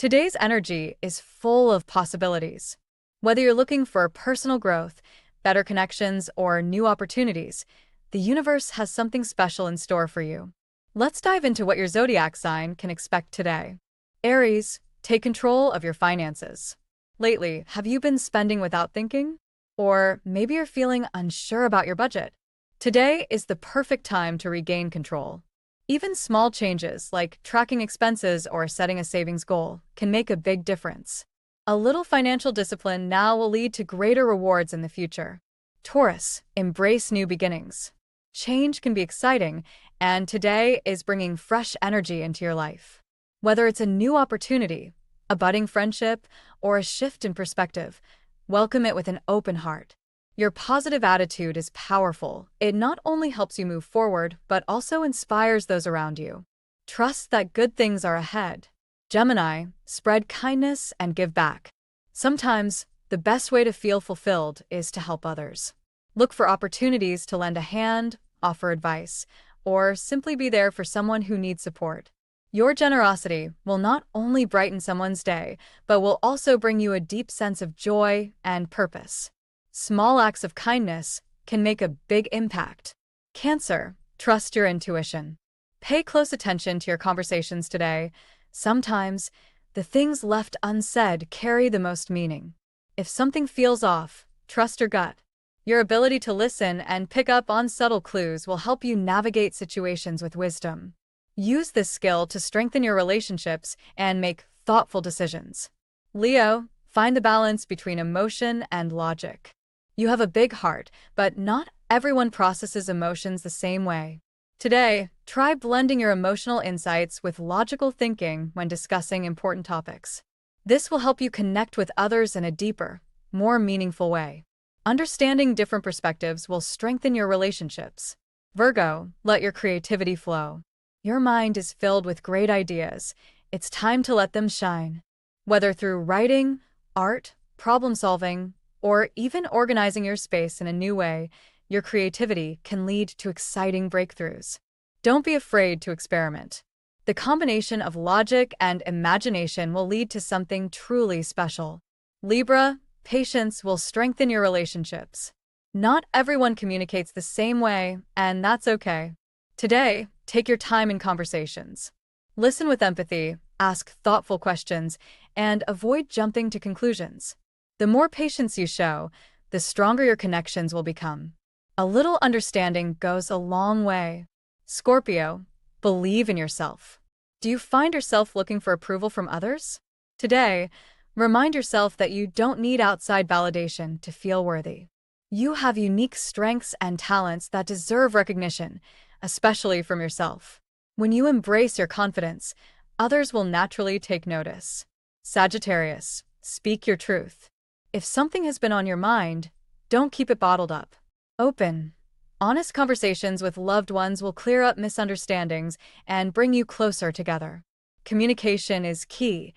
Today's energy is full of possibilities. Whether you're looking for personal growth, better connections, or new opportunities, the universe has something special in store for you. Let's dive into what your zodiac sign can expect today. Aries, take control of your finances. Lately, have you been spending without thinking? Or maybe you're feeling unsure about your budget. Today is the perfect time to regain control. Even small changes like tracking expenses or setting a savings goal can make a big difference. A little financial discipline now will lead to greater rewards in the future. Taurus, embrace new beginnings. Change can be exciting, and today is bringing fresh energy into your life. Whether it's a new opportunity, a budding friendship, or a shift in perspective, welcome it with an open heart. Your positive attitude is powerful. It not only helps you move forward, but also inspires those around you. Trust that good things are ahead. Gemini, spread kindness and give back. Sometimes, the best way to feel fulfilled is to help others. Look for opportunities to lend a hand, offer advice, or simply be there for someone who needs support. Your generosity will not only brighten someone's day, but will also bring you a deep sense of joy and purpose. Small acts of kindness can make a big impact. Cancer, trust your intuition. Pay close attention to your conversations today. Sometimes, the things left unsaid carry the most meaning. If something feels off, trust your gut. Your ability to listen and pick up on subtle clues will help you navigate situations with wisdom. Use this skill to strengthen your relationships and make thoughtful decisions. Leo, find the balance between emotion and logic. You have a big heart, but not everyone processes emotions the same way. Today, try blending your emotional insights with logical thinking when discussing important topics. This will help you connect with others in a deeper, more meaningful way. Understanding different perspectives will strengthen your relationships. Virgo, let your creativity flow. Your mind is filled with great ideas. It's time to let them shine. Whether through writing, art, problem solving, or even organizing your space in a new way, your creativity can lead to exciting breakthroughs. Don't be afraid to experiment. The combination of logic and imagination will lead to something truly special. Libra, patience will strengthen your relationships. Not everyone communicates the same way, and that's okay. Today, take your time in conversations. Listen with empathy, ask thoughtful questions, and avoid jumping to conclusions. The more patience you show, the stronger your connections will become. A little understanding goes a long way. Scorpio, believe in yourself. Do you find yourself looking for approval from others? Today, remind yourself that you don't need outside validation to feel worthy. You have unique strengths and talents that deserve recognition, especially from yourself. When you embrace your confidence, others will naturally take notice. Sagittarius, speak your truth. If something has been on your mind, don't keep it bottled up. Open, honest conversations with loved ones will clear up misunderstandings and bring you closer together. Communication is key,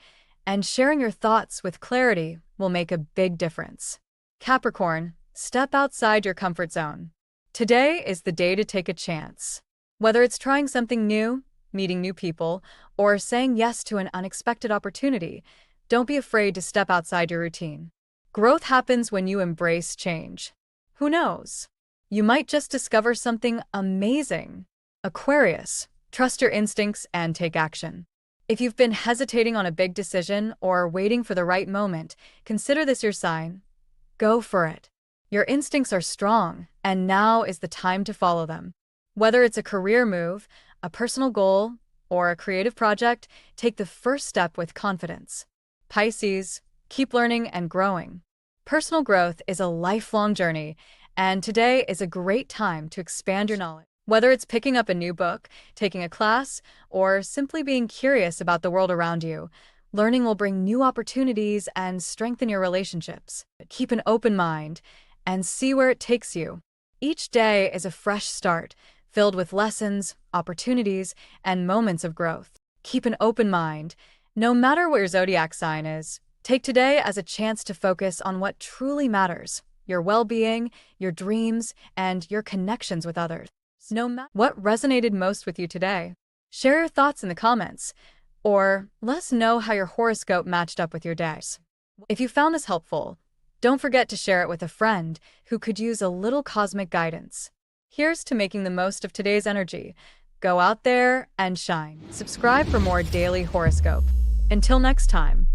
and sharing your thoughts with clarity will make a big difference. Capricorn, step outside your comfort zone. Today is the day to take a chance. Whether it's trying something new, meeting new people, or saying yes to an unexpected opportunity, don't be afraid to step outside your routine. Growth happens when you embrace change. Who knows? You might just discover something amazing. Aquarius, trust your instincts and take action. If you've been hesitating on a big decision or waiting for the right moment, consider this your sign. Go for it. Your instincts are strong, and now is the time to follow them. Whether it's a career move, a personal goal, or a creative project, take the first step with confidence. Pisces, keep learning and growing. Personal growth is a lifelong journey, and today is a great time to expand your knowledge. Whether it's picking up a new book, taking a class, or simply being curious about the world around you, learning will bring new opportunities and strengthen your relationships. Keep an open mind and see where it takes you. Each day is a fresh start, filled with lessons, opportunities, and moments of growth. Keep an open mind. No matter what your zodiac sign is, take today as a chance to focus on what truly matters: your well-being, your dreams, and your connections with others. No matter what resonated most with you today, share your thoughts in the comments. Or let us know how your horoscope matched up with your days. If you found this helpful, don't forget to share it with a friend who could use a little cosmic guidance. Here's to making the most of today's energy. Go out there and shine. Subscribe for more daily horoscope. Until next time.